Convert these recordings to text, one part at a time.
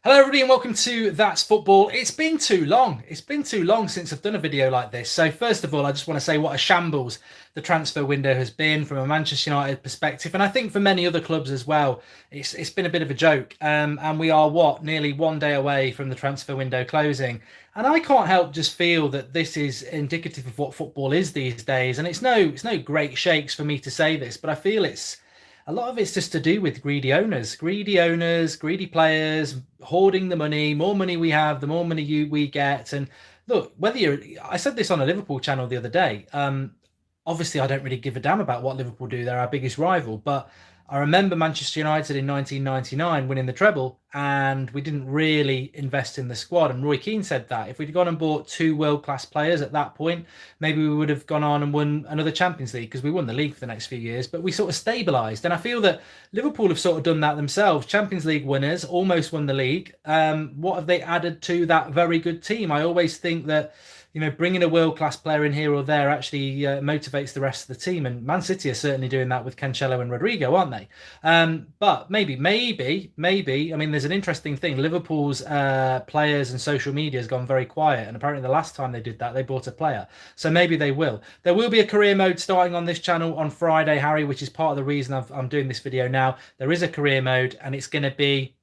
Hello everybody and welcome to That's Football. It's been too long. It's been too long since I've done a video like this. So first of all, I just want to say what a shambles the transfer window has been from a Manchester United perspective. And I think for many other clubs as well, it's been a bit of a joke. And we are, nearly one day away from the transfer window closing. And I can't help just feel that this is indicative of what football is these days. And it's no great shakes for me to say this, but I feel a lot of it's just to do with greedy owners, greedy players, hoarding the money. More money we have, the more money we get. And look, I said this on a Liverpool channel the other day. Obviously, I don't really give a damn about what Liverpool do. They're our biggest rival. But I remember Manchester United in 1999 winning the treble, and we didn't really invest in the squad. And Roy Keane said that if we'd gone and bought two world-class players at that point, maybe we would have gone on and won another Champions League, because we won the league for the next few years. But we sort of stabilised. And I feel that Liverpool have sort of done that themselves. Champions League winners, almost won the league. What have they added to that very good team? I always think that bringing a world-class player in here or there actually motivates the rest of the team. And Man City are certainly doing that with Cancelo and Rodrigo, aren't they? But maybe. I mean, there's an interesting thing. Liverpool's players and social media has gone very quiet. And apparently the last time they did that, they bought a player. So maybe they will. There will be a career mode starting on this channel on Friday, Harry, which is part of the reason I'm doing this video now. There is a career mode, and it's going to be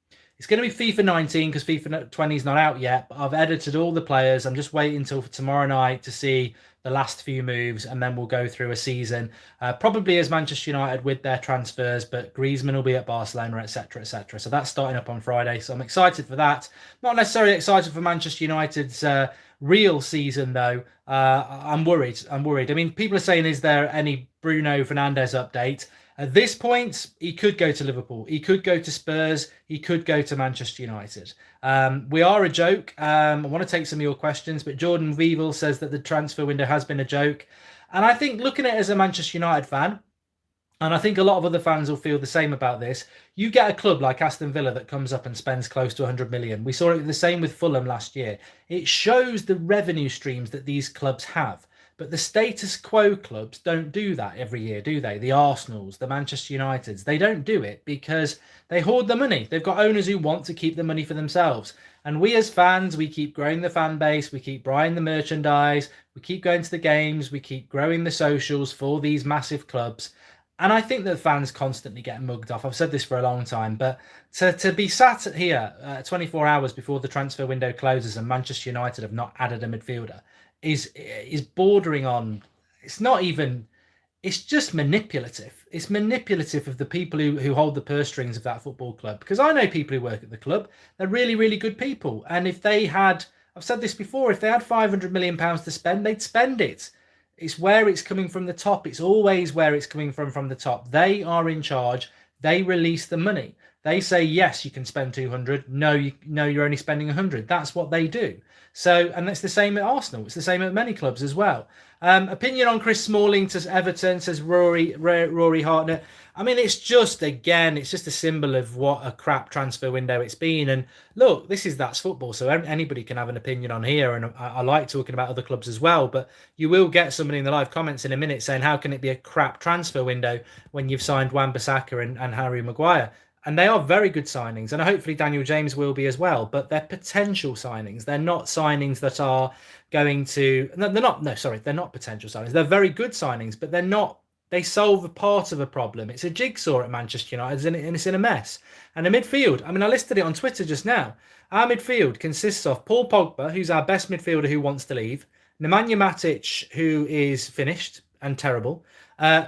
FIFA 19 because FIFA 20 is not out yet. But I've edited all the players. I'm just waiting until tomorrow night to see the last few moves, and then we'll go through a season, probably as Manchester United with their transfers. But Griezmann will be at Barcelona, etc., etc. So that's starting up on Friday. So I'm excited for that. Not necessarily excited for Manchester United's real season though. I'm worried. I mean, people are saying, is there any Bruno Fernandez update? At this point, he could go to Liverpool. He could go to Spurs. He could go to Manchester United. We are a joke. I want to take some of your questions, but Jordan Weevil says that the transfer window has been a joke. And I think looking at it as a Manchester United fan, and I think a lot of other fans will feel the same about this, you get a club like Aston Villa that comes up and spends close to 100 million. We saw it the same with Fulham last year. It shows the revenue streams that these clubs have. But the status quo clubs don't do that every year, do they? The Arsenals, the Manchester Uniteds, they don't do it because they hoard the money. They've got owners who want to keep the money for themselves. And we as fans, we keep growing the fan base, we keep buying the merchandise, we keep going to the games, we keep growing the socials for these massive clubs. And I think that fans constantly get mugged off. I've said this for a long time, but to be sat here 24 hours before the transfer window closes and Manchester United have not added a midfielder is bordering on, it's just manipulative. It's manipulative of the people who hold the purse strings of that football club. Because I know people who work at the club, they're really, really good people. And if they had, I've said this before, if they had £500 million to spend, they'd spend it. It's where it's coming from the top. It's always where it's coming from the top. They are in charge. They release the money. They say, yes, you can spend 200. No, you're only spending 100. That's what they do. So, and that's the same at Arsenal. It's the same at many clubs as well. Opinion on Chris Smalling to Everton, says Rory Hartnett. I mean, it's just a symbol of what a crap transfer window it's been. And look, that's football. So anybody can have an opinion on here. And I like talking about other clubs as well. But you will get somebody in the live comments in a minute saying, how can it be a crap transfer window when you've signed Wan-Bissaka and Harry Maguire? And they are very good signings, and hopefully Daniel James will be as well. But they're potential signings. They're not signings that are going to. No, they're not. No, sorry, they're not potential signings. They're very good signings, but they're not. They solve a part of a problem. It's a jigsaw at Manchester United, and it's in a mess. And the midfield. I mean, I listed it on Twitter just now. Our midfield consists of Paul Pogba, who's our best midfielder who wants to leave. Nemanja Matic, who is finished and terrible.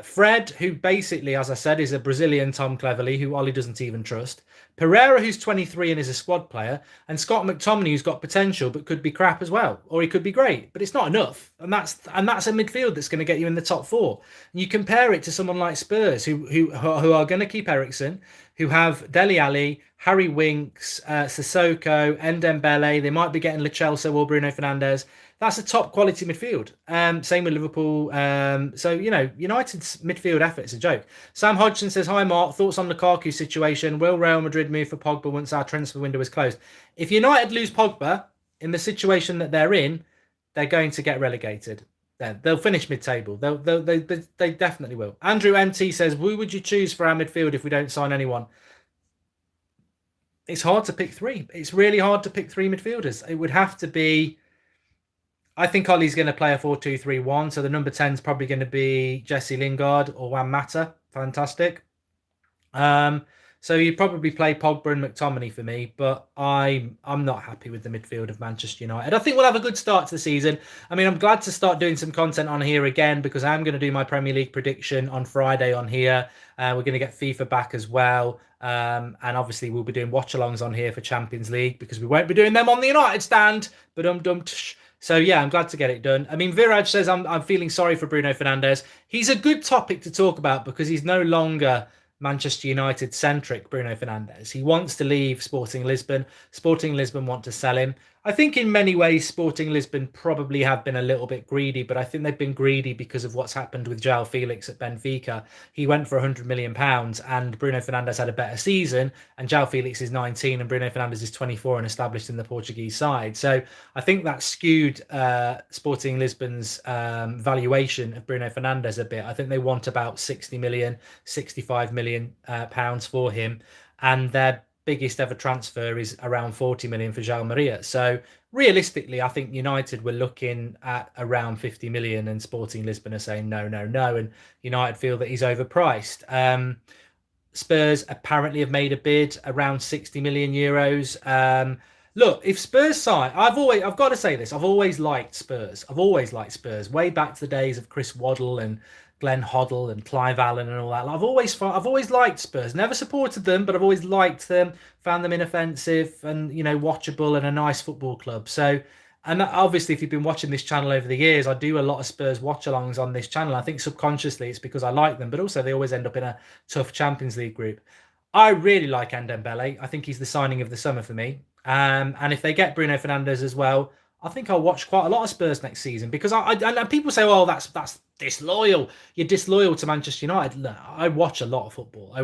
Fred, who basically, as I said, is a Brazilian Tom Cleverley, who Ollie doesn't even trust. Pereira, who's 23 and is a squad player. And Scott McTominay, who's got potential but could be crap as well. Or he could be great, but it's not enough. And that's a midfield that's going to get you in the top four. And you compare it to someone like Spurs, who are going to keep Eriksen, who have Dele Alli, Harry Winks, Sissoko, Ndembele. They might be getting Lo Celso or Bruno Fernandez. That's a top quality midfield. Same with Liverpool. So, United's midfield effort is a joke. Sam Hodgson says, hi, Mark. Thoughts on Lukaku's situation? Will Real Madrid move for Pogba once our transfer window is closed? If United lose Pogba in the situation that they're in, they're going to get relegated. They'll finish mid-table. They definitely will. Andrew MT says, who would you choose for our midfield if we don't sign anyone? it's hard to pick three. It's really hard to pick three midfielders. It would have to be. I think Ollie's going to play a 4-2-3-1. So the number 10 is probably going to be Jesse Lingard or Juan Mata. Fantastic. Um, so you'd probably play Pogba and McTominay for me, but I'm not happy with the midfield of Manchester United. I think we'll have a good start to the season. I mean, I'm glad to start doing some content on here again because I'm going to do my Premier League prediction on Friday on here. We're going to get FIFA back as well. And obviously we'll be doing watch-alongs on here for Champions League because we won't be doing them on the United stand. But so yeah, I'm glad to get it done. I mean, Viraj says I'm feeling sorry for Bruno Fernandez. He's a good topic to talk about because he's no longer Manchester United centric, Bruno Fernandez. He wants to leave Sporting Lisbon. Sporting Lisbon want to sell him. I think in many ways Sporting Lisbon probably have been a little bit greedy, but I think they've been greedy because of what's happened with João Felix at Benfica. He went for £100 million and Bruno Fernandes had a better season, and João Felix is 19 and Bruno Fernandes is 24 and established in the Portuguese side. So I think that skewed Sporting Lisbon's valuation of Bruno Fernandes a bit. I think they want about 60 million, 65 million pounds for him, and their biggest ever transfer is around 40 million for João Maria. So realistically, I think United were looking at around 50 million and Sporting Lisbon are saying no, no, no. And United feel that he's overpriced. Spurs apparently have made a bid around 60 million euros. Look, if Spurs sign, I've got to say this, I've always liked Spurs. I've always liked Spurs, way back to the days of Chris Waddle and Glenn Hoddle and Clive Allen and all that. I've always liked Spurs. Never supported them, but I've always liked them. Found them inoffensive and watchable and a nice football club. So, and obviously, if you've been watching this channel over the years, I do a lot of Spurs watch-alongs on this channel. I think subconsciously it's because I like them, but also they always end up in a tough Champions League group. I really like Ndembele. I think he's the signing of the summer for me. And if they get Bruno Fernandes as well, I think I'll watch quite a lot of Spurs next season because and people say, "Oh, that's disloyal. You're disloyal to Manchester United." No, I watch a lot of football.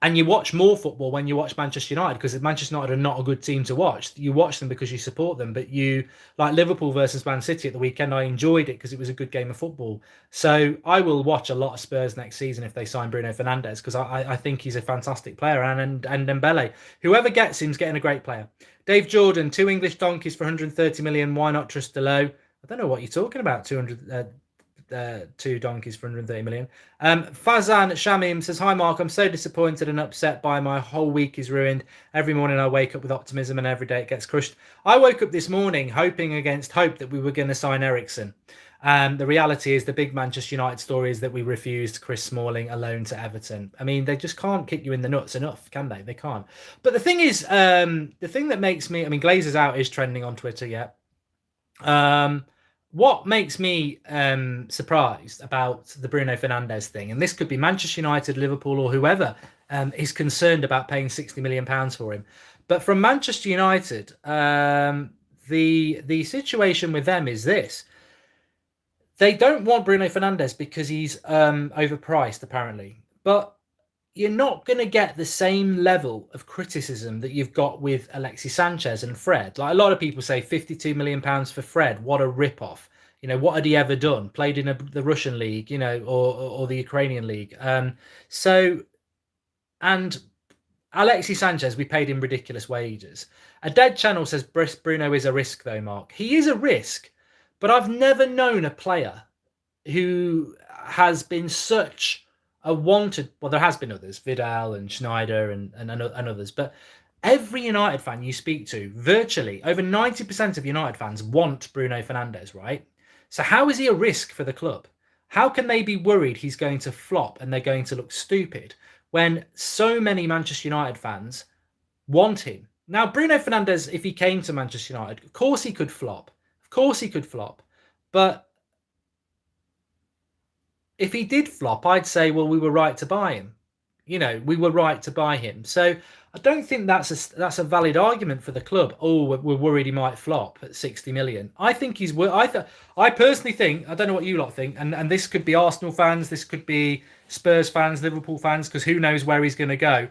And you watch more football when you watch Manchester United because Manchester United are not a good team to watch. You watch them because you support them, but you like Liverpool versus Man City at the weekend. I enjoyed it because it was a good game of football. So I will watch a lot of Spurs next season if they sign Bruno Fernandes because I think he's a fantastic player and Dembele. Whoever gets him's getting a great player. Dave Jordan, 2 English donkeys for 130 million. Why not trust Delo? I don't know what you're talking about. 2 donkeys for 130 million. Fazan Shamim says, "Hi Mark, I'm so disappointed and upset by my whole week is ruined. Every morning I wake up with optimism and every day it gets crushed." I woke up this morning hoping against hope that we were going to sign Eriksen. The reality is the big Manchester United story is that we refused Chris Smalling alone to Everton. I mean, they just can't kick you in the nuts enough, can they? They can't. But the thing is, the thing that makes me, I mean, Glazers Out is trending on Twitter, yeah. What makes me surprised about the Bruno Fernandes thing, and this could be Manchester United, Liverpool, or whoever is concerned about paying £60 million for him. But from Manchester United, the situation with them is this. They don't want Bruno Fernandes because he's overpriced, apparently. But you're not going to get the same level of criticism that you've got with Alexis Sanchez and Fred. Like a lot of people say, £52 million for Fred. What a rip-off. What had he ever done? Played in the Russian league, or the Ukrainian league. And Alexis Sanchez, we paid him ridiculous wages. A Dead Channel says Bruno is a risk, though, Mark. He is a risk, but I've never known a player who has been such a wanted. Well, there has been others, Vidal and Schneider and others, but every United fan you speak to, virtually over 90% of United fans want Bruno Fernandes, right? So how is he a risk for the club? How can they be worried he's going to flop and they're going to look stupid when so many Manchester United fans want him? Now, Bruno Fernandes, if he came to Manchester United, of course he could flop. Of course he could flop. But if he did flop, I'd say, well, we were right to buy him. We were right to buy him. So I don't think that's a valid argument for the club. Oh, we're worried he might flop at 60 million. I think he's worth. I personally think, I don't know what you lot think, and this could be Arsenal fans, this could be Spurs fans, Liverpool fans, because who knows where he's going to go.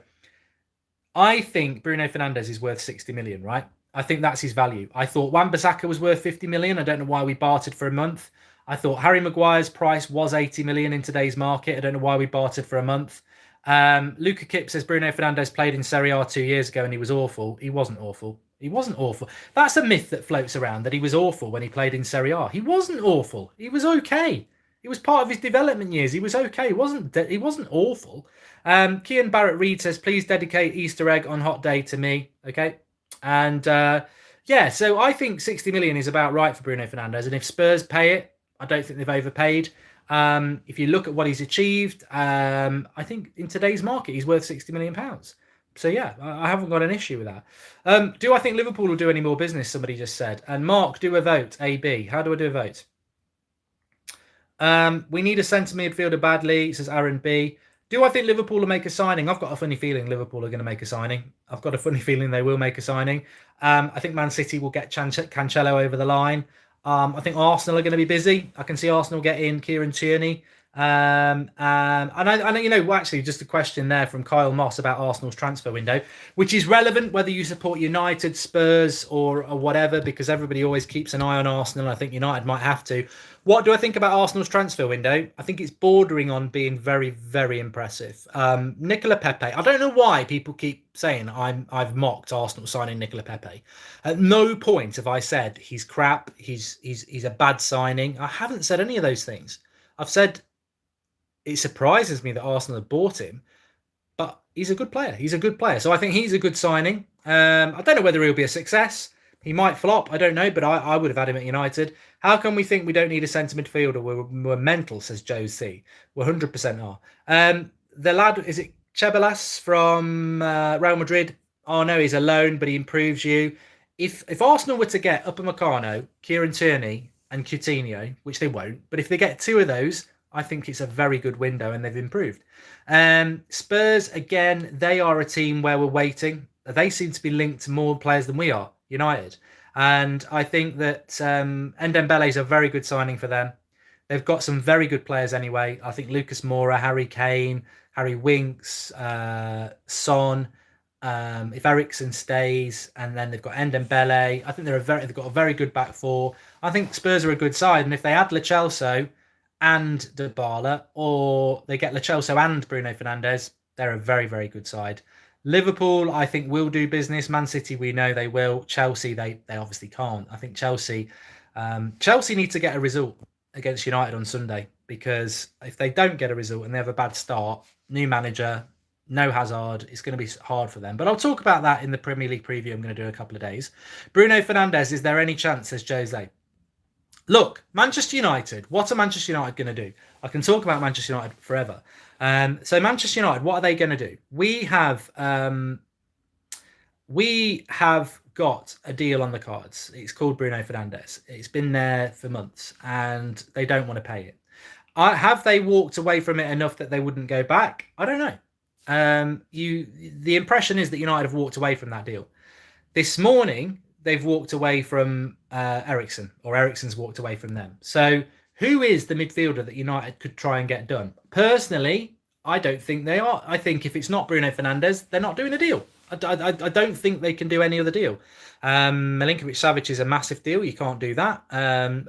I think Bruno Fernandes is worth 60 million, right? I think that's his value. I thought Wan-Bissaka was worth 50 million. I don't know why we bartered for a month. I thought Harry Maguire's price was 80 million in today's market. I don't know why we bartered for a month. Luca Kip says Bruno Fernandez played in Serie A 2 years ago and he was awful. He wasn't awful. He wasn't awful. That's a myth that floats around that he was awful when he played in Serie A. He wasn't awful. He was okay. It was part of his development years. He was okay. He wasn't awful. Kian Barrett Reed says, please dedicate Easter egg on hot day to me. Okay. And yeah, so I think 60 million is about right for Bruno Fernandez. And if Spurs pay it, I don't think they've overpaid. If you look at what he's achieved, I think in today's market, he's worth £60 million. So yeah, I haven't got an issue with that. Do I think Liverpool will do any more business? Somebody just said. And Mark, do a vote. AB. How do I do a vote? We need a centre midfielder badly, says Aaron B. Do I think Liverpool will make a signing? I've got a funny feeling Liverpool are going to make a signing. I've got a funny feeling they will make a signing. I think Man City will get Cancelo over the line. I think Arsenal are going to be busy. I can see Arsenal getting Kieran Tierney. And I you know, actually, just a question there from Kyle Moss about Arsenal's transfer window, which is relevant whether you support United, Spurs, or whatever, because everybody always keeps an eye on Arsenal. I think United might have to. What do I think about Arsenal's transfer window? I think it's bordering on being very, very impressive. Nicola Pepe. I don't know why people keep saying I've mocked Arsenal signing Nicola Pepe. At no point have I said he's crap. He's a bad signing. I haven't said any of those things. I've said it surprises me that Arsenal have bought him, but he's a good player. He's a good player. So I think he's a good signing. I don't know whether he'll be a success. He might flop. I don't know, but I would have had him at United. How can we think we don't need a centre midfielder? We're mental, says Joe C. We're 100% are. The lad, is it Chebelas from Real Madrid? Oh, no, he's a loan, but he improves you. If Arsenal were to get Upamecano, Kieran Tierney, and Coutinho, which they won't, but if they get two of those, I think it's a very good window and they've improved. Spurs, again, they are a team where we're waiting. They seem to be linked to more players than we are, United. And I think that Ndembele is a very good signing for them. They've got some very good players anyway. I think Lucas Moura, Harry Kane, Harry Winks, Son. If Eriksen stays, and then they've got Ndembele. I think they've got a very good back four. I think Spurs are a good side, and if they add Lo Celso and Dybala, or they get Lo Celso and Bruno Fernandez, they're a very, very good side. Liverpool, I think, will do business. Man City, we know they will. Chelsea, they obviously can't. I think Chelsea need to get a result against United on Sunday, because if they don't get a result and they have a bad start, new manager, no Hazard, it's going to be hard for them. But I'll talk about that in the Premier League preview I'm going to do in a couple of days. Bruno Fernandez, is there any chance, says Jose? Look, Manchester United, what are Manchester United going to do? I can talk about Manchester United forever. So Manchester United, what are they going to do? We have got a deal on the cards. It's called Bruno Fernandez. It's been there for months and they don't want to pay it. Have they walked away from it enough that they wouldn't go back? I don't know. The impression is that United have walked away from that deal. This morning, they've walked away from Eriksen, or Eriksen's walked away from them. So who is the midfielder that United could try and get done? Personally, I don't think they are. I think if it's not Bruno Fernandez, they're not doing a deal. I don't think they can do any other deal. Milinkovic-Savic is a massive deal. You can't do that.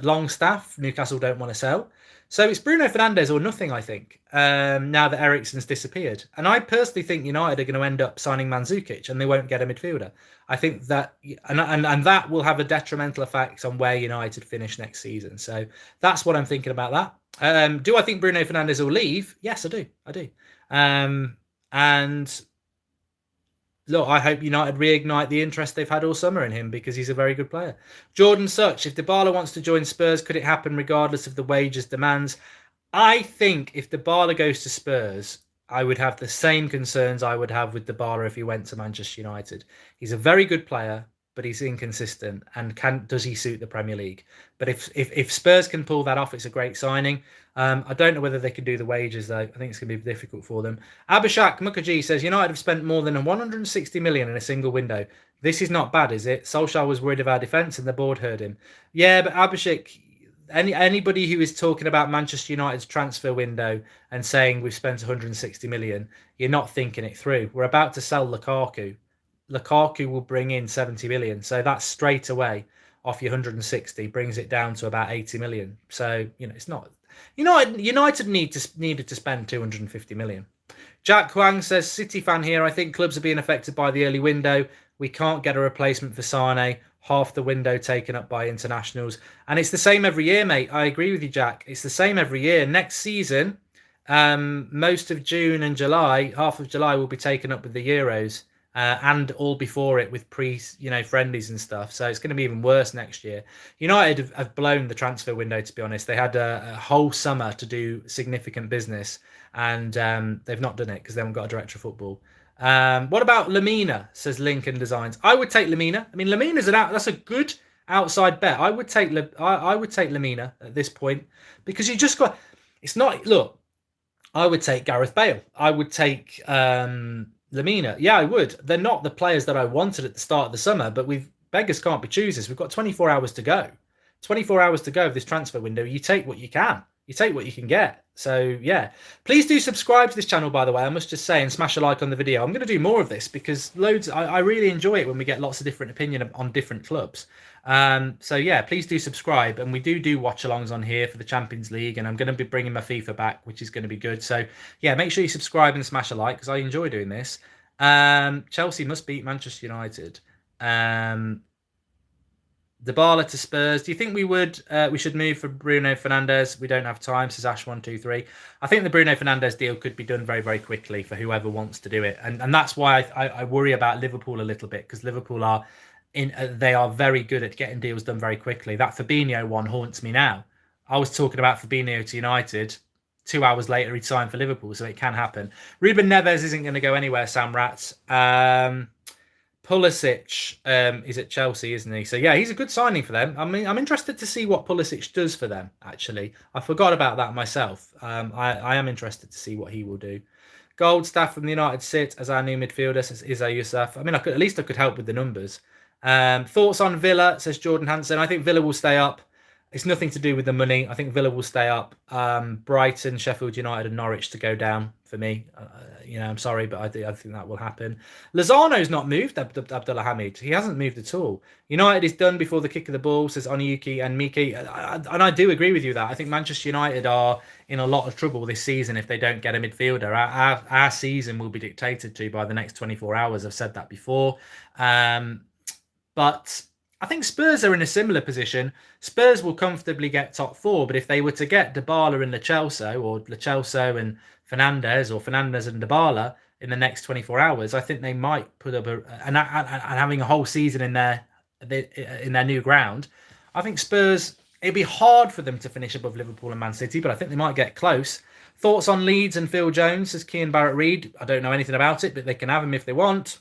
Longstaff, Newcastle don't want to sell. So it's Bruno Fernandez or nothing, I think, now that Eriksen's disappeared. And I personally think United are going to end up signing Mandzukic and they won't get a midfielder. I think that, and that will have a detrimental effect on where United finish next season. So that's what I'm thinking about that. Do I think Bruno Fernandez will leave? Yes, I do. And look, I hope United reignite the interest they've had all summer in him, because he's a very good player. Jordan Such, if Dybala wants to join Spurs, could it happen regardless of the wages demands? I think if Dybala goes to Spurs, I would have the same concerns I would have with Dybala if he went to Manchester United. He's a very good player, but he's inconsistent. And does he suit the Premier League? But if Spurs can pull that off, it's a great signing. I don't know whether they can do the wages, though. I think it's going to be difficult for them. Abhishek Mukherjee says, United have spent more than 160 million in a single window. This is not bad, is it? Solskjaer was worried of our defence and the board heard him. Yeah, but Abhishek, anybody who is talking about Manchester United's transfer window and saying we've spent 160 million, you're not thinking it through. We're about to sell Lukaku. Lukaku will bring in 70 million. So that's straight away off your 160, brings it down to about 80 million. So, it's not... United needed to spend 250 million. Jack Huang says, City fan here. I think clubs are being affected by the early window. We can't get a replacement for Sane. Half the window taken up by internationals. And it's the same every year, mate. I agree with you, Jack. It's the same every year. Next season, most of June and July, half of July will be taken up with the Euros. And all before it with friendlies and stuff. So it's going to be even worse next year. United have blown the transfer window, to be honest. They had a whole summer to do significant business, and they've not done it because they haven't got a director of football. What about Lamina, says Lincoln Designs. I would take Lamina. I mean, Lamina's that's a good outside bet. I would take Lamina at this point because you just got. It's not. Look, I would take Gareth Bale. I would take Lamina. Yeah, I would. They're not the players that I wanted at the start of the summer, but beggars can't be choosers. We've got 24 hours to go. 24 hours to go of this transfer window. You take what you can. You take what you can get. So, yeah. Please do subscribe to this channel, by the way. I must just say, and smash a like on the video. I'm going to do more of this because I really enjoy it when we get lots of different opinion on different clubs. So, yeah, please do subscribe. And we do watch-alongs on here for the Champions League. And I'm going to be bringing my FIFA back, which is going to be good. So, yeah, make sure you subscribe and smash a like because I enjoy doing this. Chelsea must beat Manchester United. Dybala to Spurs. Do you think we should move for Bruno Fernandez? We don't have time, says Ash123. I think the Bruno Fernandez deal could be done very, very quickly for whoever wants to do it. And that's why I worry about Liverpool a little bit, because Liverpool they are very good at getting deals done very quickly. That Fabinho one haunts me now. I was talking about Fabinho to United. 2 hours later, he'd signed for Liverpool, so it can happen. Ruben Neves isn't going to go anywhere, Sam Rats. Pulisic is at Chelsea, isn't he? So, yeah, he's a good signing for them. I mean, I'm interested to see what Pulisic does for them, actually. I forgot about that myself. I am interested to see what he will do. Goldstaff from the United sit as our new midfielder, says Izza Youssef. I mean, at least I could help with the numbers. Thoughts on Villa, says Jordan Hansen. I think Villa will stay up. It's nothing to do with the money. I think Villa will stay up. Brighton, Sheffield United, and Norwich to go down for me. I'm sorry, but I think that will happen. Lozano's not moved, Abdullah Hamid. He hasn't moved at all. United is done before the kick of the ball, says Onyuki and Miki. And I do agree with you that I think Manchester United are in a lot of trouble this season if they don't get a midfielder. Our season will be dictated to by the next 24 hours. I've said that before. But I think Spurs are in a similar position. Spurs will comfortably get top four, but if they were to get Dybala and Lo Celso, or Lo Celso and Fernandez, or Fernandez and Dybala in the next 24 hours, I think they might put up and having a whole season in their new ground. I think Spurs, it'd be hard for them to finish above Liverpool and Man City, but I think they might get close. Thoughts on Leeds and Phil Jones, says Kean Barrett Reed. I don't know anything about it, but they can have him if they want.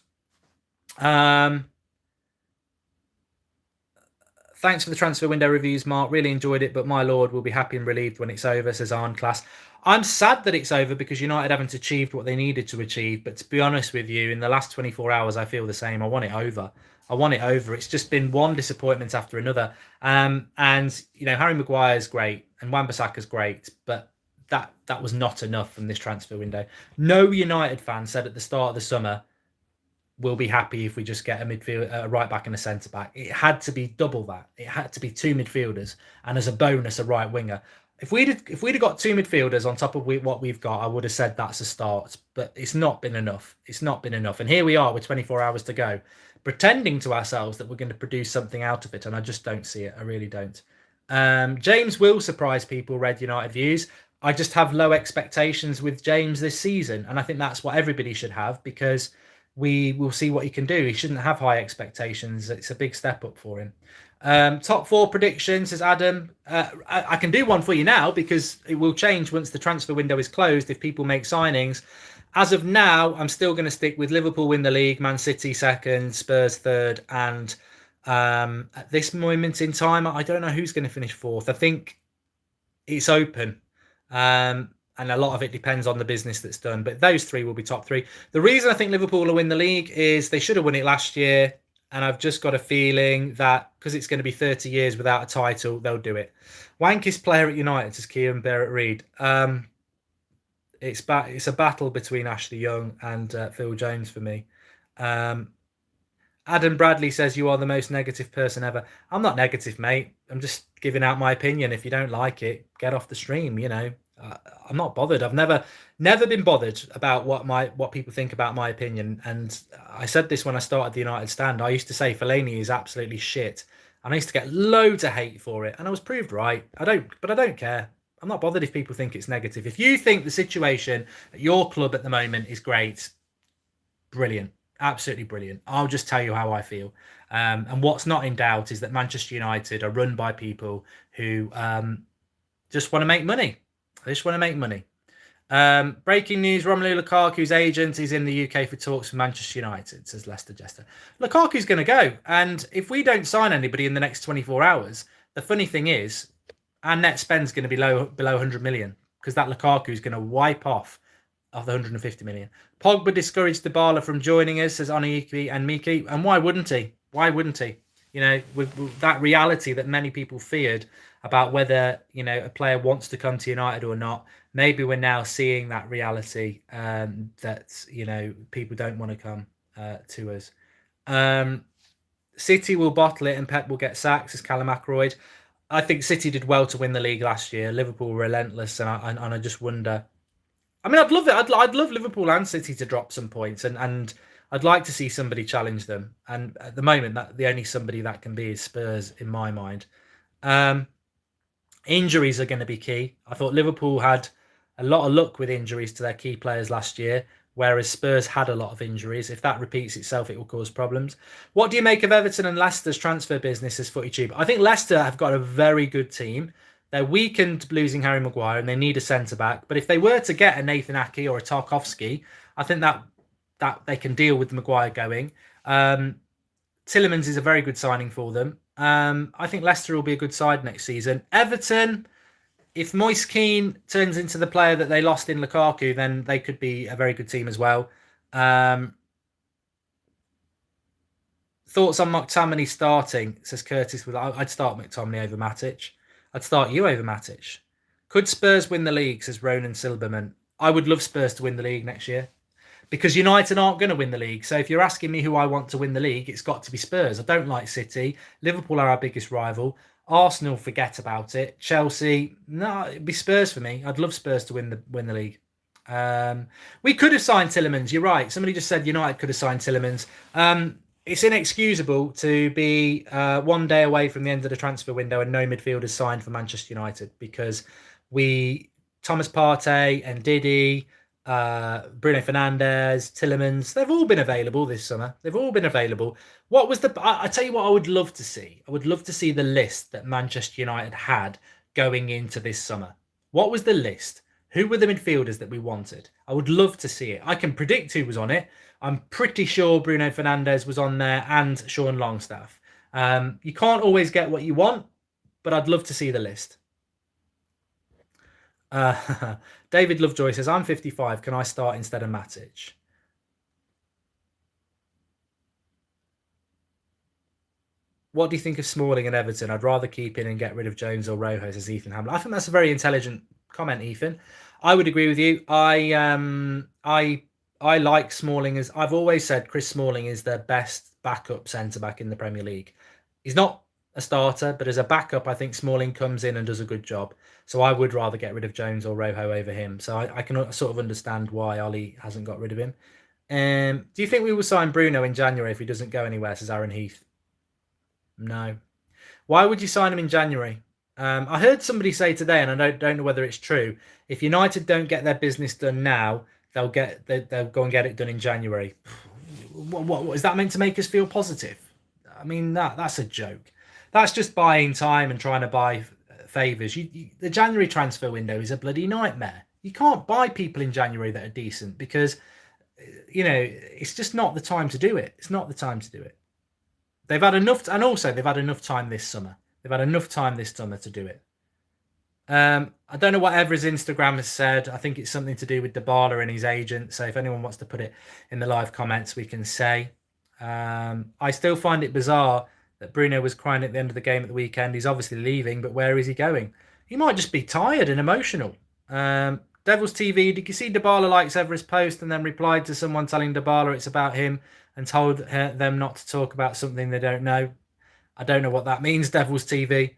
Thanks for the transfer window reviews, Mark. Really enjoyed it, but my lord will be happy and relieved when it's over, says Arn Class. I'm sad that it's over because United haven't achieved what they needed to achieve. But to be honest with you, in the last 24 hours, I feel the same. I want it over. I want it over. It's just been one disappointment after another. And, Harry Maguire's great and Wan-Bissaka's great, but that was not enough from this transfer window. No United fan said at the start of the summer, we'll be happy if we just get a right back and a centre back. It had to be double that. It had to be two midfielders and as a bonus, a right winger. If we'd have got two midfielders on top of what we've got, I would have said that's a start. But it's not been enough. It's not been enough. And here we are with 24 hours to go, pretending to ourselves that we're going to produce something out of it. And I just don't see it. I really don't. James will surprise people, Red United views. I just have low expectations with James this season. And I think that's what everybody should have, because we will see what he can do. He shouldn't have high expectations. It's a big step up for him. Top four predictions, says Adam. I can do one for you now because it will change once the transfer window is closed if people make signings. As of now, I'm still going to stick with Liverpool win the league, Man City second, Spurs third, and at this moment in time, I don't know who's going to finish fourth. I think it's open. And a lot of it depends on the business that's done. But those three will be top three. The reason I think Liverpool will win the league is they should have won it last year. And I've just got a feeling that because it's going to be 30 years without a title, they'll do it. Wankest player at United, says Kieran Barrett Reed. It's a battle between Ashley Young and Phil Jones for me. Adam Bradley says, you are the most negative person ever. I'm not negative, mate. I'm just giving out my opinion. If you don't like it, get off the stream, Uh, I'm not bothered. I've never been bothered about what people think about my opinion. And I said this when I started the United stand. I used to say Fellaini is absolutely shit, and I used to get loads of hate for it, and I was proved right. But I don't care. I'm not bothered if people think it's negative. If you think the situation at your club at the moment is great, brilliant, absolutely brilliant. I'll just tell you how I feel. And what's not in doubt is that Manchester United are run by people who just want to make money. They just want to make money. Breaking news: Romelu Lukaku's agent is in the UK for talks with Manchester United, says Leicester Jester. Lukaku's going to go, and if we don't sign anybody in the next 24 hours, the funny thing is, our net spend's going to be below 100 million because that Lukaku is going to wipe off of the 150 million. Pogba discouraged Dybala from joining us, says Onayuki and Miki, and why wouldn't he? Why wouldn't he? You know, with that reality that many people feared about whether, you know, a player wants to come to United or not, maybe we're now seeing that reality, that, you know, people don't want to come to us. City will bottle it and Pep will get sacked, says Callum Ackroyd. I think City did well to win the league last year. Liverpool were relentless, and I just wonder. I mean, I'd love it. I'd love Liverpool and City to drop some points, and I'd like to see somebody challenge them. And at the moment, that the only somebody that can be is Spurs, in my mind. Injuries are going to be key. I thought Liverpool had a lot of luck with injuries to their key players last year, whereas Spurs had a lot of injuries. If that repeats itself, it will cause problems. What do you make of Everton and Leicester's transfer business as Footy Tube? I think Leicester have got a very good team. They're weakened losing Harry Maguire and they need a centre-back. But if they were to get a Nathan Ake or a Tarkowski, I think that they can deal with Maguire going. Tielemans is a very good signing for them. I think Leicester will be a good side next season. Everton, if Moise Kean turns into the player that they lost in Lukaku, then they could be a very good team as well. Thoughts on McTominay starting, says Curtis. I'd start McTominay over Matic. I'd start you over Matic. Could Spurs win the league, says Ronan Silberman. I would love Spurs to win the league next year because United aren't going to win the league. So if you're asking me who I want to win the league, it's got to be Spurs. I don't like City. Liverpool are our biggest rival. Arsenal, forget about it. Chelsea, no, it'd be Spurs for me. I'd love Spurs to win the league. We could have signed Tielemans. You're right. Somebody just said United could have signed Tielemans. It's inexcusable to be 1 day away from the end of the transfer window and no midfielders signed for Manchester United because Thomas Partey and Didi, Bruno Fernandez, Tielemans, they've all been available this summer. They've all been available. What was I tell you what I would love to see. I would love to see the list that Manchester United had going into this summer. What was the list? Who were the midfielders that we wanted? I would love to see it. I can predict who was on it. I'm pretty sure Bruno Fernandez was on there and Sean Longstaff. You can't always get what you want, but I'd love to see the list. David Lovejoy says, I'm 55. Can I start instead of Matic? What do you think of Smalling and Everton? I'd rather keep in and get rid of Jones or Rojo, says Ethan Hamlin. I think that's a very intelligent comment, Ethan. I would agree with you. I like Smalling. As I've always said, Chris Smalling is the best backup centre-back in the Premier League. He's not a starter, but as a backup, I think Smalling comes in and does a good job. So I would rather get rid of Jones or Rojo over him. So I can sort of understand why Ollie hasn't got rid of him. Do you think we will sign Bruno in January if he doesn't go anywhere, says Aaron Heath? No. Why would you sign him in January? I heard somebody say today, and I don't know whether it's true, if United don't get their business done now, they'll go and get it done in January. What is that meant to make us feel positive? I mean, that's a joke. That's just buying time and trying to buy favours. The January transfer window is a bloody nightmare. You can't buy people in January that are decent because, you know, it's just not the time to do it. It's not the time to do it. They've had enough, and also they've had enough time this summer. They've had enough time this summer to do it. I don't know what Evra's Instagram has said. I think it's something to do with Dybala and his agent. So if anyone wants to put it in the live comments, we can say. I still find it bizarre that Bruno was crying at the end of the game at the weekend. He's obviously leaving, but where is he going? He might just be tired and emotional. Devil's TV, did you see Dybala likes Evra's post and then replied to someone telling Dybala it's about him and told them not to talk about something they don't know? I don't know what that means, Devil's TV.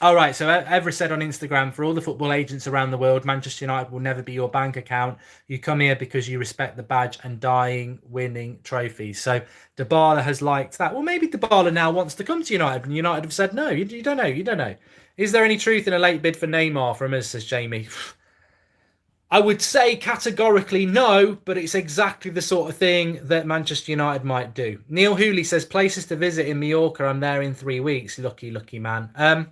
All right. So Evra said on Instagram, for all the football agents around the world, Manchester United will never be your bank account. You come here because you respect the badge and dying winning trophies. So Dybala has liked that. Well, maybe Dybala now wants to come to United, and United have said no. You don't know. You don't know. Is there any truth in a late bid for Neymar from us, says Jamie? I would say categorically no, but it's exactly the sort of thing that Manchester United might do. Neil Hooley says places to visit in Mallorca. I'm there in 3 weeks. Lucky, lucky man.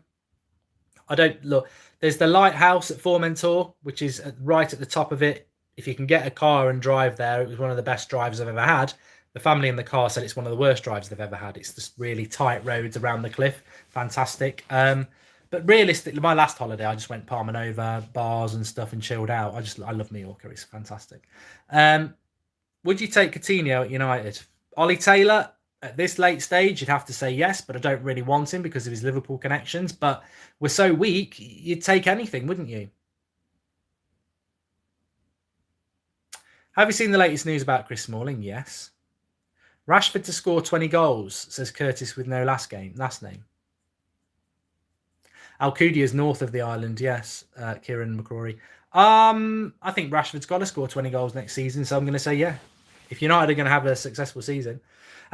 I don't look. There's the lighthouse at Formentor, which is right at the top of it. If you can get a car and drive there, it was one of the best drives I've ever had. The family in the car said it's one of the worst drives they've ever had. It's just really tight roads around the cliff. Fantastic. But realistically, my last holiday, I just went Palma Nova, bars and stuff, and chilled out. I love Mallorca. It's fantastic. Would you take Coutinho at United? Ollie Taylor, at this late stage, you'd have to say yes, but I don't really want him because of his Liverpool connections. But we're so weak, you'd take anything, wouldn't you? Have you seen the latest news about Chris Smalling? Yes. Rashford to score 20 goals, says Curtis with no last name. Alcudia is north of the island, yes, Kieran McCrory. I think Rashford's got to score 20 goals next season, so I'm going to say yeah. If United are going to have a successful season.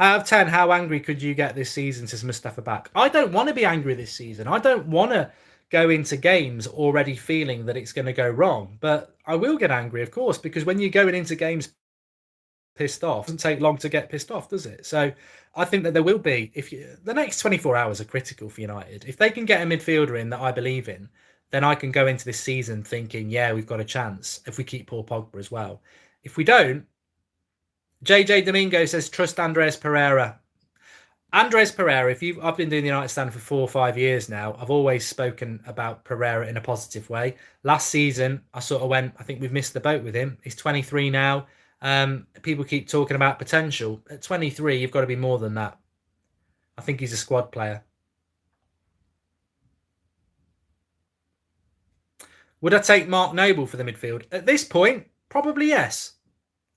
Out of 10, how angry could you get this season, says Mustafa Back? I don't want to be angry this season. I don't want to go into games already feeling that it's going to go wrong. But I will get angry, of course, because when you're going into games pissed off, it doesn't take long to get pissed off, does it? So I think that there will be, the next 24 hours are critical for United. If they can get a midfielder in that I believe in, then I can go into this season thinking, yeah, we've got a chance if we keep Paul Pogba as well. If we don't, JJ Domingo says, trust Andres Pereira. Andres Pereira, I've been doing the United stand for 4 or 5 years now. I've always spoken about Pereira in a positive way. Last season, I sort of went, I think we've missed the boat with him. He's 23 now. People keep talking about potential. At 23, you've got to be more than that. I think he's a squad player. Would I take Mark Noble for the midfield? At this point, probably yes.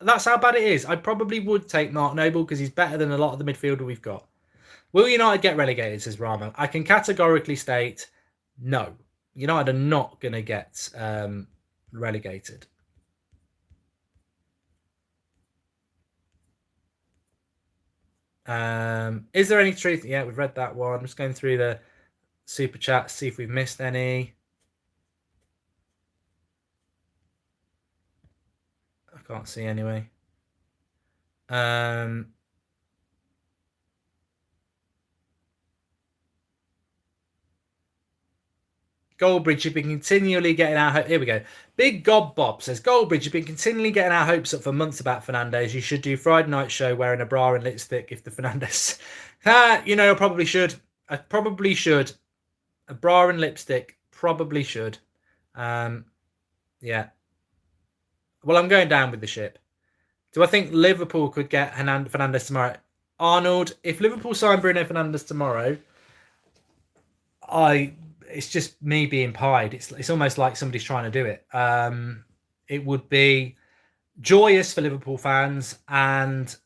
That's how bad it is. I probably would take Mark Noble because he's better than a lot of the midfielder we've got. Will United get relegated, says Rama? I can categorically state no. United are not going to get relegated. Is there any truth? Yeah, we've read that one. I'm just going through the super chats, see if we've missed any. I can't see anyway. Goldbridge, you've been continually getting our hopes. Here we go. Big Gob Bob says, Goldbridge, you've been continually getting our hopes up for months about Fernandez. You should do Friday night show wearing a bra and lipstick if the Fernandez... I probably should. I probably should. A bra and lipstick. Probably should. Yeah. Well, I'm going down with the ship. Do I think Liverpool could get Fernandez tomorrow? Arnold, if Liverpool sign Bruno Fernandez tomorrow, it's just me being pied. It's almost like somebody's trying to do it. It would be joyous for Liverpool fans and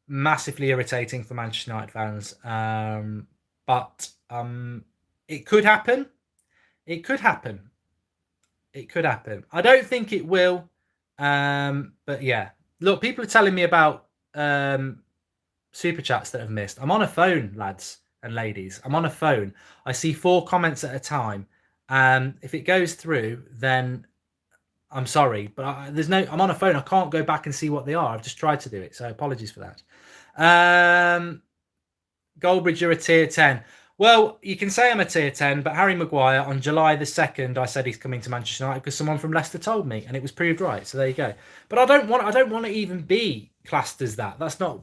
massively irritating for Manchester United fans. But it could happen. It could happen. It could happen. I don't think it will. But yeah. Look, people are telling me about super chats that have missed. I'm on a phone, lads and ladies. I'm on a phone. I see 4 comments at a time. If it goes through, then I'm sorry, but I'm on a phone. I can't go back and see what they are. I've just tried to do it, so apologies for that. Goldbridge, you're a tier 10. Well, you can say I'm a tier 10, but Harry Maguire, on July the 2nd, I said he's coming to Manchester United because someone from Leicester told me, and it was proved right. So there you go. But I don't want to even be classed as that. That's not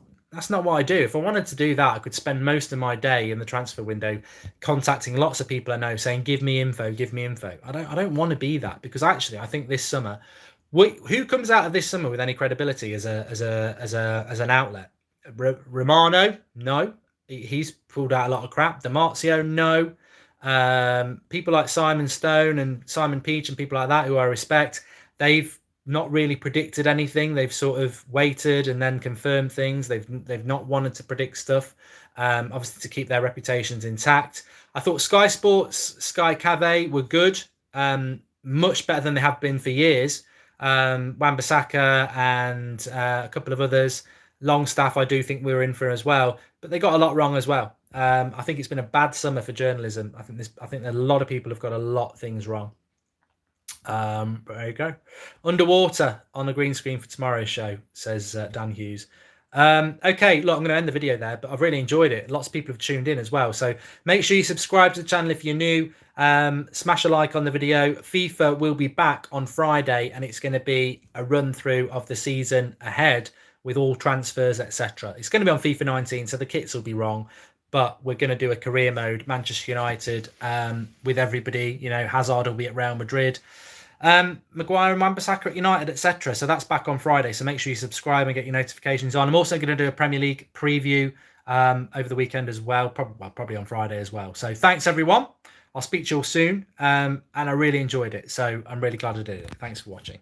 what I do. If I wanted to do that, I could spend most of my day in the transfer window contacting lots of people I know saying, give me info, give me info. I don't want to be that, because actually I think this summer, who comes out of this summer with any credibility as an outlet? Romano? No. He's pulled out a lot of crap. DiMarzio? No. People like Simon Stone and Simon Peach and people like that who I respect, they've not really predicted anything. They've sort of waited and then confirmed things. They've not wanted to predict stuff. obviously to keep their reputations intact. I thought Sky Sports, Sky Cave were good, much better than they have been for years. Wan-Bissaka and a couple of others. Longstaff, I do think we were in for as well, but they got a lot wrong as well. I think it's been a bad summer for journalism. I think a lot of people have got a lot of things wrong. But there you go. Underwater on the green screen for tomorrow's show, says Dan Hughes. Okay, look, I'm going to end the video there, but I've really enjoyed it. Lots of people have tuned in as well. So make sure you subscribe to the channel if you're new. Smash a like on the video. FIFA will be back on Friday, and it's going to be a run through of the season ahead with all transfers, etc. It's going to be on FIFA 19, so the kits will be wrong. But we're going to do a career mode, Manchester United, with everybody. You know, Hazard will be at Real Madrid. Maguire and Wan-Bissaka at United, etc. So that's back on Friday. So make sure you subscribe and get your notifications on. I'm also going to do a Premier League preview over the weekend as well, probably on Friday as well. So thanks, everyone. I'll speak to you all soon. And I really enjoyed it. So I'm really glad I did it. Thanks for watching.